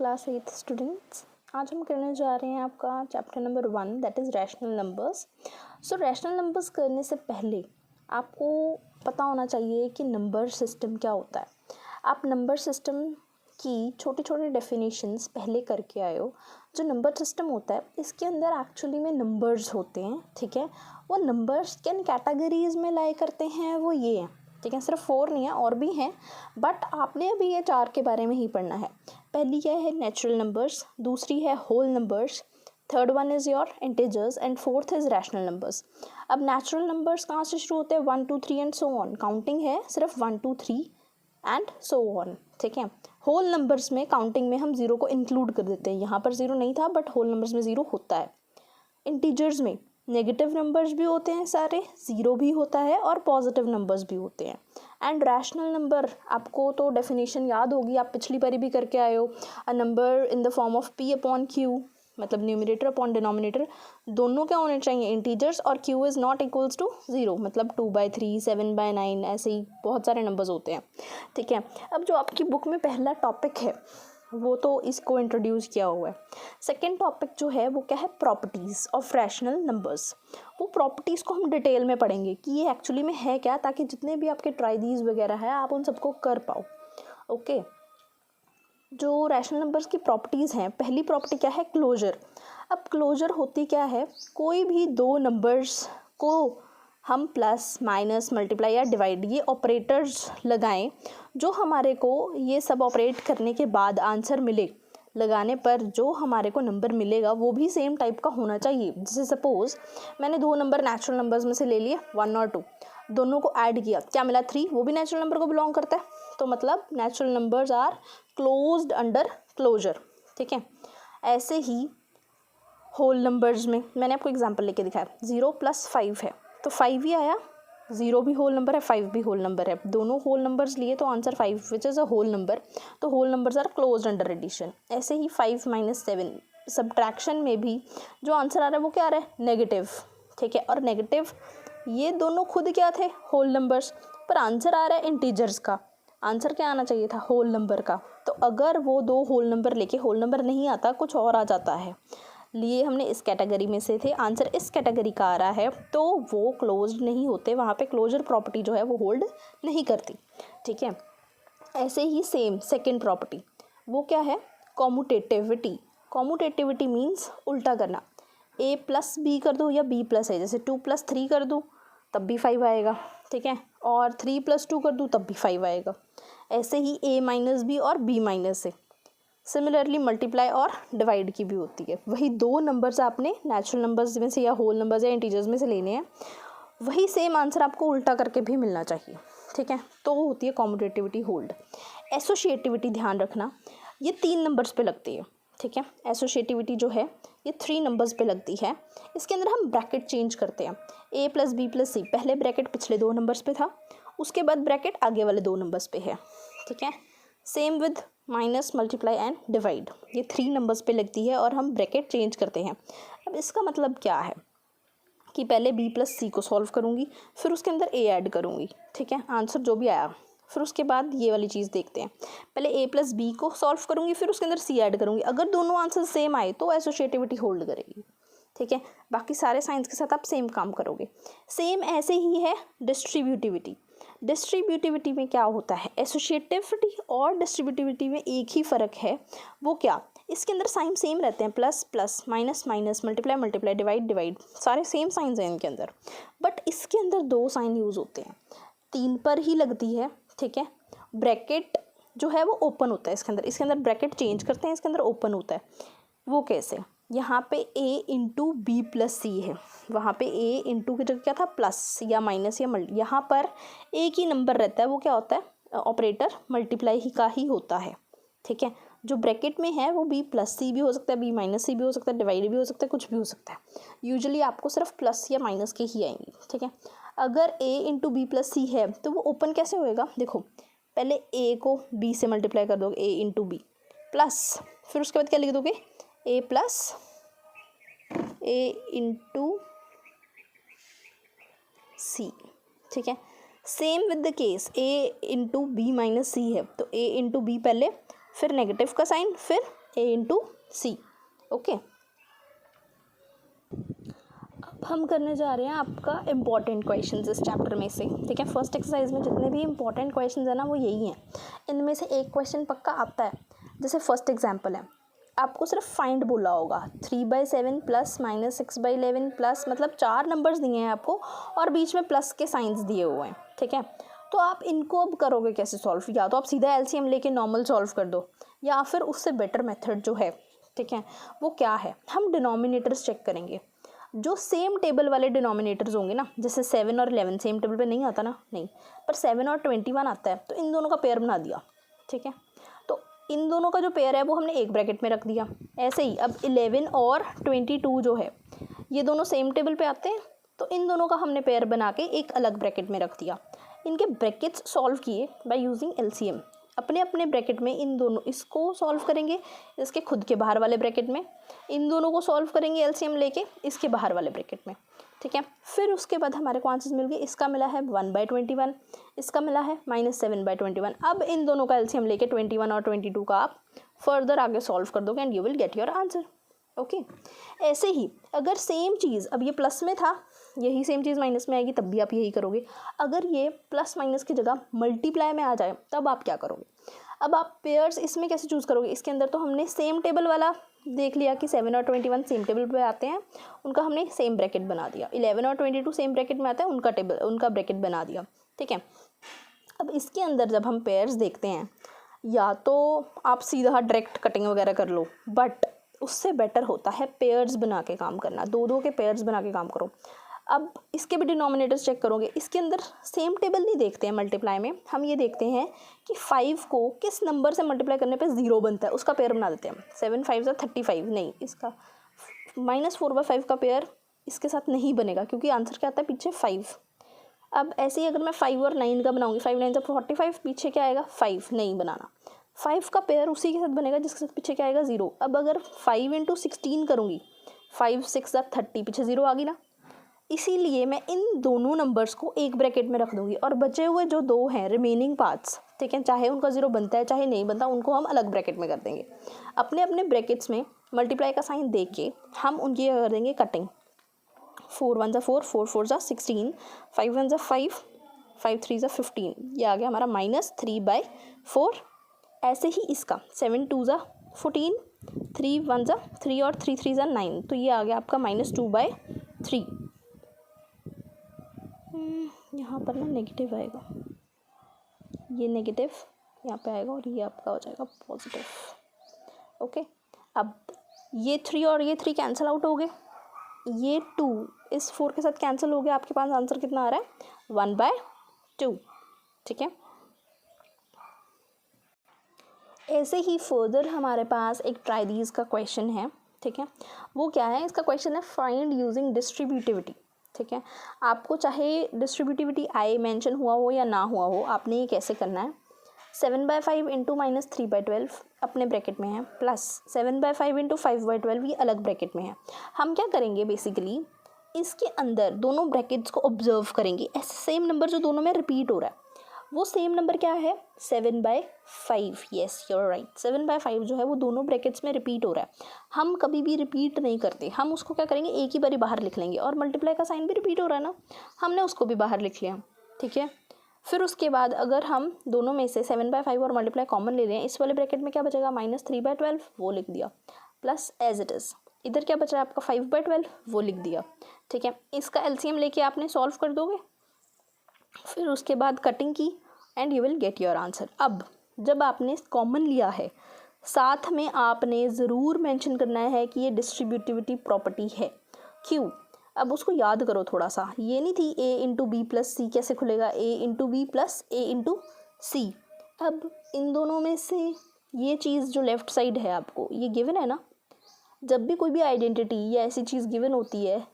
Class 8 students, आज हम करने जा रहे हैं आपका chapter number 1 that is rational numbers. So rational numbers करने से पहले आपको पता होना चाहिए कि नंबर सिस्टम क्या होता है। आप नंबर सिस्टम की छोटी छोटी डेफिनेशंस पहले करके आए हो। जो नंबर सिस्टम होता है इसके अंदर एक्चुअली में नंबर्स होते हैं, ठीक है। वो नंबर्स किन कैटेगरीज में लाए करते हैं वो ये हैं, ठीक है। सिर्फ 4 नहीं है, और भी हैं, बट आपने अभी ये 4 के बारे में ही पढ़ना है। पहली क्या है नेचुरल नंबर्स, दूसरी है whole numbers, third one is your integers and fourth is rational numbers. अब नेचुरल नंबर्स कहाँ से शुरू होते हैं? 1 2 3 एंड सो ऑन। काउंटिंग है सिर्फ 1 2 3 एंड सो ऑन, ठीक है। होल नंबर्स में काउंटिंग में हम 0 को इंक्लूड कर देते हैं। यहाँ पर 0 नहीं था बट होल नंबर्स में 0 होता है। इंटीजर्स में नेगेटिव नंबर्स भी होते हैं, सारे 0 भी होता है और पॉजिटिव नंबर्स भी होते हैं। एंड रैशनल नंबर आपको तो डेफिनेशन याद होगी, आप पिछली बारी भी करके आए हो। A number in the form of p upon q, मतलब न्यूमरेटर अपॉन डिनोमिनेटर दोनों क्या होने चाहिए? इंटीजर्स, और q is not equals to 0, मतलब 2/3 7/9 ऐसे ही बहुत सारे नंबर्स होते हैं, ठीक है। अब जो आपकी बुक में पहला टॉपिक है वो तो इसको इंट्रोड्यूस किया हुआ है। सेकेंड टॉपिक जो है वो क्या है? Properties of rational numbers. वो प्रॉपर्टीज़ को हम डिटेल में पढ़ेंगे कि ये एक्चुअली में है क्या, ताकि जितने भी आपके ट्राइडीज़ वगैरह है आप उन सबको कर पाओ, ओके। जो रैशनल नंबर्स की प्रॉपर्टीज़ हैं, पहली प्रॉपर्टी क्या है? क्लोजर। अब क्लोजर होती क्या है? कोई भी दो नंबर्स को हम प्लस माइनस मल्टीप्लाई या डिवाइड ये ऑपरेटर्स लगाएं, जो हमारे को ये सब ऑपरेट करने के बाद आंसर मिले, लगाने पर जो हमारे को नंबर मिलेगा वो भी सेम टाइप का होना चाहिए। जैसे सपोज़ मैंने दो नंबर नेचुरल नंबर्स में से ले लिए 1 और 2, दोनों को ऐड किया, क्या मिला? 3, वो भी नेचुरल नंबर को बिलोंग करता है। तो मतलब natural numbers are closed under closure, ठीक है। ऐसे ही होल नंबर्स में मैंने आपको एग्जांपल लेके दिखाया, 0 + 5 है तो 5 ही आया। 0 भी होल नंबर है, 5 भी होल नंबर है, दोनों होल नंबर्स लिए तो answer 5 which is a whole number. तो whole numbers are closed under addition. ऐसे ही 5 - 7 सब्ट्रैक्शन में भी जो आंसर आ रहा है वो क्या आ रहा है? नेगेटिव, ठीक है। और नेगेटिव ये दोनों खुद क्या थे? होल नंबर्स, पर आंसर आ रहा है इंटीजर्स का। आंसर क्या आना चाहिए था? होल नंबर का। तो अगर वो दो होल नंबर लेके होल नंबर नहीं आता, कुछ और आ जाता है, लिए हमने इस कैटेगरी में से थे, आंसर इस कैटेगरी का आ रहा है, तो वो क्लोज्ड नहीं होते, वहाँ पे क्लोजर प्रॉपर्टी जो है वो होल्ड नहीं करती, ठीक है। ऐसे ही सेम सेकंड प्रॉपर्टी वो क्या है? कॉम्यूटेटिविटी। कॉम्यूटेटिविटी मीन्स उल्टा करना। a + b कर दूँ या b + a, जैसे 2 + 3 कर दूँ तब भी 5 आएगा, ठीक है, और 3 + 2 कर दूँ तब भी 5 आएगा। ऐसे ही a - b और b - a। सिमिलरली मल्टीप्लाई और डिवाइड की भी होती है। वही दो नंबर्स आपने नेचुरल नंबर्स में से या होल नंबर्स या इंटीजर्स में से लेने हैं, वही सेम आंसर आपको उल्टा करके भी मिलना चाहिए, ठीक है। तो वो होती है कॉम्यूटेटिविटी होल्ड। एसोशिएटिविटी ध्यान रखना, ये 3 नंबर्स पे लगती है, ठीक है। एसोशिएटिविटी जो है ये 3 नंबर्स पे लगती है। इसके अंदर हम ब्रैकेट चेंज करते हैं। a + b + c, पहले ब्रैकेट पिछले 2 नंबर्स पे था, उसके बाद ब्रैकेट आगे वाले 2 नंबर्स पे है, ठीक है। Same with minus multiply and divide, ये 3 नंबर्स पे लगती है और हम ब्रैकेट चेंज करते हैं। अब इसका मतलब क्या है कि पहले b + c को सॉल्व करूँगी, फिर उसके अंदर a ऐड करूँगी, ठीक है, आंसर जो भी आया। फिर उसके बाद ये वाली चीज़ देखते हैं, पहले a + b को सॉल्व करूँगी, फिर उसके अंदर c ऐड करूँगी। अगर दोनों आंसर सेम आए तो एसोशिएटिविटी होल्ड करेगी, ठीक है। बाकी सारे साइंस के साथ आप सेम काम करोगे। सेम ऐसे ही है डिस्ट्रीब्यूटिविटी। डिस्ट्रीब्यूटिविटी में क्या होता है? एसोशिएटिविटी और डिस्ट्रीब्यूटिविटी में एक ही फ़र्क है, वो क्या? इसके अंदर साइन सेम रहते हैं, plus plus, minus minus, multiply multiply, divide divide, सारे सेम साइंस हैं इनके अंदर। बट इसके अंदर 2 साइन यूज़ होते हैं, 3 पर ही लगती है, ठीक है। ब्रैकेट जो है वो ओपन होता है इसके अंदर ब्रैकेट चेंज करते हैं, इसके अंदर ओपन होता है। वो कैसे? यहाँ पे a × b + c है, वहाँ पे a × की जगह क्या था? प्लस या माइनस या मल्टी। यहाँ पर एक ही नंबर रहता है, वो क्या होता है? ऑपरेटर मल्टीप्लाई ही का ही होता है, ठीक है। जो ब्रैकेट में है वो b + c भी हो सकता है, b - c भी हो सकता है, डिवाइड भी हो सकता है, कुछ भी हो सकता है। यूजुअली आपको सिर्फ प्लस या माइनस के ही आएंगी, ठीक है। अगर a × b + c है तो वो ओपन कैसे होएगा? देखो, पहले a को b से मल्टीप्लाई कर दोगे, a × b प्लस, फिर उसके बाद क्या लिख दोगे? a + a × c, ठीक है। Same with the case a × b - c है, तो a × b पहले, फिर नेगेटिव का साइन, फिर ए इंटू सी। ओके, अब हम करने जा रहे हैं आपका इम्पॉर्टेंट क्वेश्चंस इस चैप्टर में से, ठीक है। फर्स्ट एक्सरसाइज में जितने भी इम्पॉर्टेंट क्वेश्चंस है ना वो यही हैं। इनमें से एक क्वेश्चन पक्का आता है। जैसे फर्स्ट एग्जांपल है, आपको सिर्फ फाइंड बोला होगा 3/7 प्लस -6/11 प्लस, मतलब 4 नंबर्स दिए हैं आपको और बीच में प्लस के साइंस दिए हुए हैं, ठीक है। तो आप इनको अब करोगे कैसे सॉल्व? या तो आप सीधा एलसीएम लेके नॉर्मल सॉल्व कर दो, या फिर उससे बेटर मेथड जो है, ठीक है, वो क्या है, हम डिनोमिनेटर्स चेक करेंगे। जो सेम टेबल वाले डिनोमिनेटर्स होंगे ना, जैसे 7 और 11 सेम टेबल पे नहीं आता ना, नहीं, पर 7 और 21 आता है, तो इन दोनों का पेयर बना दिया, ठीक है। तो इन दोनों का जो पेयर है वो हमने एक ब्रैकेट में रख दिया। ऐसे ही अब 11 और 22 जो है ये दोनों सेम टेबल पे आते हैं, तो इन दोनों का हमने पेयर बना के एक अलग ब्रैकेट में रख दिया। इनके ब्रैकेट्स सॉल्व किए बाय यूजिंग एलसीएम। अपने अपने ब्रैकेट में इन दोनों, इसको सॉल्व करेंगे इसके खुद के बाहर वाले ब्रैकेट में, इन दोनों को सॉल्व करेंगे एलसीएम लेके इसके बाहर वाले ब्रैकेट में, ठीक है। फिर उसके बाद हमारे को आंसर्स मिल गए। इसका मिला है 1/21, इसका मिला है -7/21। अब इन दोनों का एलसीएम लेके 21 और 22 का आप फर्दर आगे सॉल्व कर दोगे and you will get your answer. Okay, ऐसे ही अगर सेम चीज़, अब ये प्लस में था, यही सेम चीज़ माइनस में आएगी, तब भी आप यही करोगे। अगर ये प्लस माइनस की जगह मल्टीप्लाई में आ जाए तब आप क्या करोगे? अब आप पेयर्स इसमें कैसे चूज़ करोगे? इसके अंदर तो हमने सेम टेबल वाला देख लिया कि 7 और 21 सेम टेबल पे आते हैं, उनका हमने सेम ब्रैकेट बना दिया। 11 और 22 सेम ब्रैकेट में आते हैं, उनका ब्रैकेट बना दिया, ठीक है। अब इसके अंदर जब हम पेयर्स देखते हैं, या तो आप सीधा डायरेक्ट कटिंग वगैरह कर लो, बट उससे बेटर होता है पेयर्स बना के काम करना। दो के पेयर्स बना के काम करो। अब इसके भी डिनोमिनेटर्स चेक करोगे। इसके अंदर सेम टेबल नहीं देखते हैं मल्टीप्लाई में, हम ये देखते हैं कि 5 को किस नंबर से मल्टीप्लाई करने पे 0 बनता है, उसका पेयर बना देते हैं। 7 5 35, नहीं, इसका -4/5 का पेयर इसके साथ नहीं बनेगा, क्योंकि आंसर क्या आता है पीछे 5। अब ऐसे ही अगर मैं 5 और 9 का बनाऊंगी, 5 9 45, पीछे क्या आएगा 5, नहीं बनाना। 5 का पेयर उसी के साथ बनेगा जिसके साथ पीछे क्या आएगा 0। अब अगर 5 × 16 करूँगी, 5 6 30, पीछे 0 आ गई ना। इसीलिए मैं इन दोनों नंबर्स को एक ब्रैकेट में रख दूंगी और बचे हुए जो दो हैं रिमेनिंग पार्ट्स, ठीक है, चाहे उनका 0 बनता है चाहे नहीं बनता, उनको हम अलग ब्रैकेट में कर देंगे। अपने अपने ब्रैकेट्स में मल्टीप्लाई का साइन दे के हम उनकी कर देंगे कटिंग। 4 1 4, 4 4 16, 5 1 5, 5 3 15, ये आ गया हमारा -3/4। ऐसे ही इसका 7 2 14, 3 1 3 और 3 3 9, तो ये आ गया आपका -2/3। यहाँ पर ना नेगेटिव आएगा, ये नेगेटिव यहाँ पे आएगा और ये आपका हो जाएगा पॉजिटिव। ओके, अब ये 3 और ये 3 कैंसिल आउट हो गए, ये 2 इस 4 के साथ कैंसिल हो गया। आपके पास आंसर कितना आ रहा है 1/2, ठीक है। ऐसे ही फर्दर हमारे पास एक ट्राइडीज का क्वेश्चन है, ठीक है। वो क्या है? इसका क्वेश्चन है फाइंड यूजिंग डिस्ट्रीब्यूटिविटी, ठीक है। आपको चाहे डिस्ट्रीब्यूटिविटी आई मेंशन हुआ हो या ना हुआ हो, आपने ये कैसे करना है, 7/5 इंटू -3/12 अपने ब्रैकेट में है, प्लस 7/5 इंटू 5/12 ये अलग ब्रैकेट में है। हम क्या करेंगे बेसिकली, इसके अंदर दोनों ब्रैकेट्स को ऑब्जर्व करेंगे। ऐसे सेम नंबर जो दोनों में रिपीट हो रहा है, वो सेम नंबर क्या है 7/5। येस यू आर राइट, 7/5 जो है वो दोनों ब्रैकेट्स में रिपीट हो रहा है। हम कभी भी रिपीट नहीं करते, हम उसको क्या करेंगे एक ही बारी बाहर लिख लेंगे। और मल्टीप्लाई का साइन भी रिपीट हो रहा है ना, हमने उसको भी बाहर लिख लिया, ठीक है। फिर उसके बाद अगर हम दोनों में से 7/5 और मल्टीप्लाई कॉमन ले लें, इस वाले ब्रैकेट में क्या बचेगा -3/12, वो लिख दिया, प्लस एज इट इज़ इधर क्या बच रहा है आपका 5/12, वो लिख दिया, ठीक है। इसका एलसीएम लेके आपने सॉल्व कर दोगे, फिर उसके बाद कटिंग की and you will get your answer. अब जब आपने कॉमन लिया है, साथ में आपने ज़रूर मेंशन करना है कि ये डिस्ट्रीब्यूटिविटी प्रॉपर्टी है। क्यों? अब उसको याद करो थोड़ा सा, ये नहीं थी a into B plus C कैसे खुलेगा, a into B plus a into C. अब इन दोनों में से ये चीज़ जो लेफ़्ट साइड है आपको ये गिवन है ना। जब भी कोई भी आइडेंटिटी या ऐसी चीज़ गिवन होती है,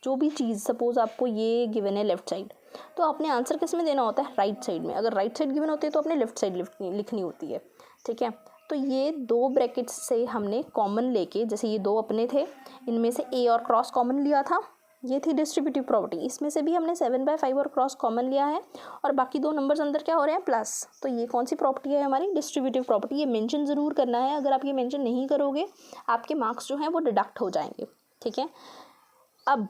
जो भी चीज़ सपोज़ आपको ये गिवन है लेफ़्ट साइड, तो आपने आंसर किस में देना होता है, राइट साइड में। अगर राइट साइड गिवन होती है तो आपने लेफ़्ट साइड लिखनी होती है, ठीक है। तो ये दो ब्रैकेट्स से हमने कॉमन लेके, जैसे ये दो अपने थे, इनमें से ए और क्रॉस कॉमन लिया था, ये थी डिस्ट्रीब्यूटिव प्रॉपर्टी। इसमें से भी हमने 7/5 और क्रॉस कॉमन लिया है और बाकी दो नंबर्स अंदर क्या हो रहे हैं, प्लस। तो ये कौन सी प्रॉपर्टी है हमारी, डिस्ट्रीब्यूटिव प्रॉपर्टी। ये मेंशन ज़रूर करना है, अगर आप ये मेंशन नहीं करोगे आपके मार्क्स जो हैं वो डिडक्ट हो जाएंगे, ठीक है। अब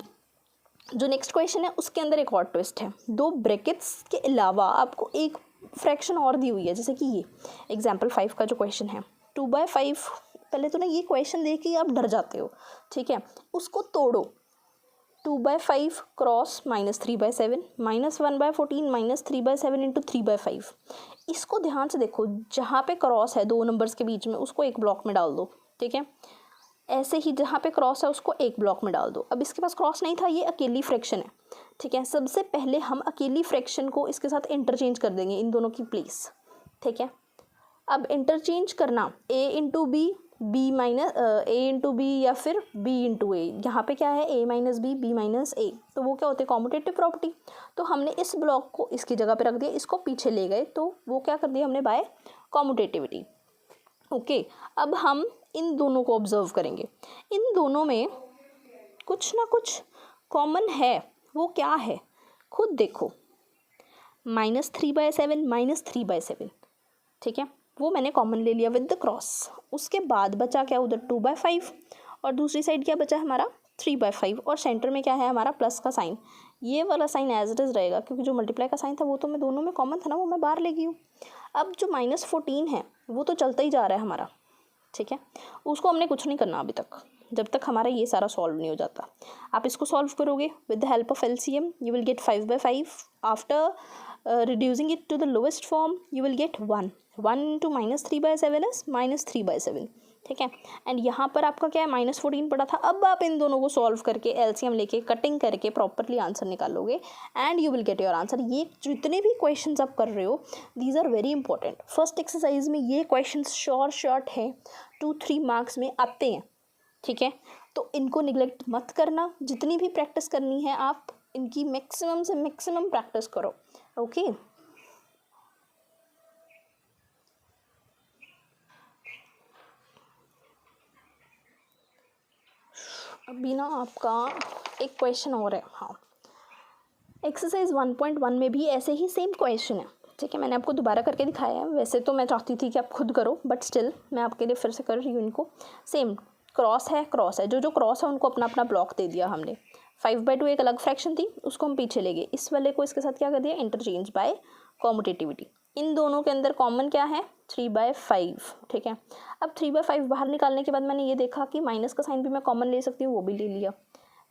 जो नेक्स्ट क्वेश्चन है उसके अंदर एक और ट्विस्ट है। दो ब्रैकेट्स के अलावा आपको एक फ्रैक्शन और दी हुई है, जैसे कि ये एग्जाम्पल 5 का जो क्वेश्चन है 2/5। पहले तो ना ये क्वेश्चन देख के आप डर जाते हो, ठीक है। उसको तोड़ो, 2/5 क्रॉस -3/7 -1/14 -3/7 इंटू 3/5। इसको ध्यान से देखो, जहाँ पे क्रॉस है दो नंबर्स के बीच में उसको एक ब्लॉक में डाल दो, ठीक है। ऐसे ही जहाँ पे क्रॉस है उसको एक ब्लॉक में डाल दो। अब इसके पास क्रॉस नहीं था, ये अकेली फ्रैक्शन है, ठीक है। सबसे पहले हम अकेली फ्रैक्शन को इसके साथ इंटरचेंज कर देंगे, इन दोनों की प्लेस, ठीक है। अब इंटरचेंज करना a into b, b minus a into b या फिर b इंटू ए। यहाँ पे क्या है, a minus B, b minus A, तो वो क्या होते हैं, कॉम्यूटेटिव प्रॉपर्टी। तो हमने इस ब्लॉक को इसकी जगह पे रख दिया, इसको पीछे ले गए, तो वो क्या कर दिया हमने, बाय कॉम्यूटेटिविटी। ओके, अब हम इन दोनों को ऑब्जर्व करेंगे। इन दोनों में कुछ ना कुछ कॉमन है, वो क्या है खुद देखो, -3/7 -3/7, ठीक है। वो मैंने कॉमन ले लिया विद द क्रॉस। उसके बाद बचा क्या उधर, 2/5 और दूसरी साइड क्या बचा हमारा 3/5 और सेंटर में क्या है हमारा प्लस का साइन। ये वाला साइन एज इट इज़ रहेगा, क्योंकि जो मल्टीप्लाई का साइन था वो तो मैं दोनों में कॉमन था ना, वो मैं बाहर ले गई हूँ। अब जो -14 है वो तो चलता ही जा रहा है हमारा, ठीक है। उसको हमने कुछ नहीं करना अभी तक, जब तक हमारा ये सारा सॉल्व नहीं हो जाता। आप इसको सॉल्व करोगे with the help of LCM, you will gate 5/5। After reducing it to the lowest form you will get 1 into -3/7 is -3/7, ठीक है। एंड यहाँ पर आपका क्या है, -14 पड़ा था। अब आप इन दोनों को सॉल्व करके LCM लेके कटिंग करके प्रॉपरली आंसर निकालोगे and you will get your answer. ये जितने भी क्वेश्चंस आप कर रहे हो these are very important. First exercise में ये क्वेश्चंस शॉर्ट है, 2-3 मार्क्स में आते हैं, ठीक है। तो इनको निगलेक्ट मत करना, जितनी भी प्रैक्टिस करनी है आप इनकी मैक्सिमम से मैक्सिमम प्रैक्टिस करो, ओके। अभी ना आपका एक क्वेश्चन और है, हाँ। एक्सरसाइज 1.1 में भी ऐसे ही सेम क्वेश्चन है, ठीक है। मैंने आपको दोबारा करके दिखाया है, वैसे तो मैं चाहती थी कि आप खुद करो, बट स्टिल मैं आपके लिए फिर से कर रही हूँ इनको। सेम क्रॉस है, जो क्रॉस है उनको अपना अपना ब्लॉक दे दिया हमने। 5/2 एक अलग फ्रैक्शन थी, उसको हम पीछे ले गए, इस वाले को इसके साथ क्या कर दिया, इंटरचेंज बाय कॉम्यूटेटिविटी। इन दोनों के अंदर कॉमन क्या है, 3/5, ठीक है। अब 3/5 बाहर निकालने के बाद मैंने ये देखा कि माइनस का साइन भी मैं कॉमन ले सकती हूँ, वो भी ले लिया।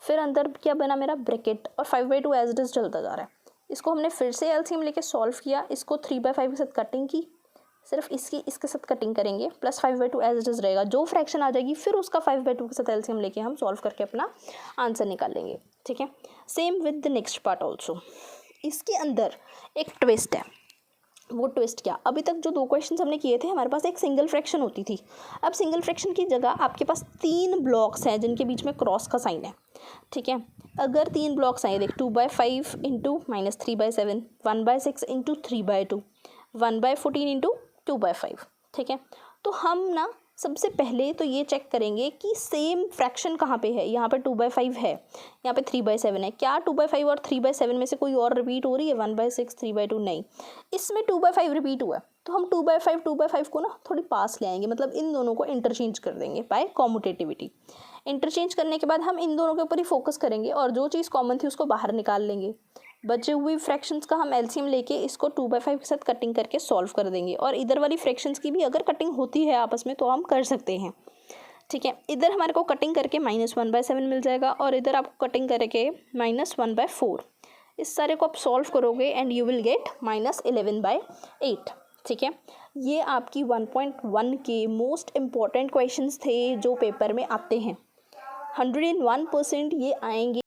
फिर अंदर क्या बना मेरा, ब्रैकेट, और 5/2 एज इट इज चलता जा रहा है। इसको हमने फिर से LCM लेके सॉल्व किया, इसको 3/5 के साथ कटिंग की, सिर्फ इसके साथ कटिंग करेंगे, प्लस 5/2 एज इट इज रहेगा। जो फ्रैक्शन आ जाएगी फिर उसका 5/2 के साथ LCM लेके हम सॉल्व करके अपना आंसर निकालेंगे, ठीक है। Same with the next part also. इसके अंदर एक ट्विस्ट है, वो ट्विस्ट क्या, अभी तक जो 2 क्वेश्चंस हमने किए थे हमारे पास एक सिंगल फ्रैक्शन होती थी। अब सिंगल फ्रैक्शन की जगह आपके पास 3 ब्लॉक्स हैं जिनके बीच में क्रॉस का साइन है, ठीक है। अगर 3 ब्लॉक्स आए, देख 2/5 इंटू -3/7, 1/6 इंटू 3/2, 1/14 इंटू 2/5, ठीक है। तो हम ना सबसे पहले तो ये चेक करेंगे कि सेम फ्रैक्शन कहाँ पे है। यहाँ पे 2/5 है, यहाँ पे 3/7 है। क्या 2/5 और 3/7 में से कोई और रिपीट हो रही है, 1/6 3/2 नहीं, इसमें 2/5 रिपीट हुआ है। तो हम 2/5 को ना थोड़ी पास ले आएंगे, मतलब इन दोनों को इंटरचेंज कर देंगे बाय कॉम्यूटेटिविटी। इंटरचेंज करने के बाद हम इन दोनों के ऊपर ही फोकस करेंगे और जो चीज़ कॉमन थी उसको बाहर निकाल लेंगे। बचे हुए फ्रैक्शंस का हम LCM लेके इसको 2/5 के साथ कटिंग करके सॉल्व कर देंगे। और इधर वाली फ्रैक्शंस की भी अगर कटिंग होती है आपस में तो हम कर सकते हैं, ठीक है। इधर हमारे को कटिंग करके -1/7 मिल जाएगा और इधर आपको कटिंग करके -1/4। इस सारे को आप सॉल्व करोगे एंड यू विल गेट -11/8, ठीक है। ये आपकी 1.1 के मोस्ट इम्पॉर्टेंट क्वेश्चंस थे जो पेपर में आते हैं। 101% ये आएंगे।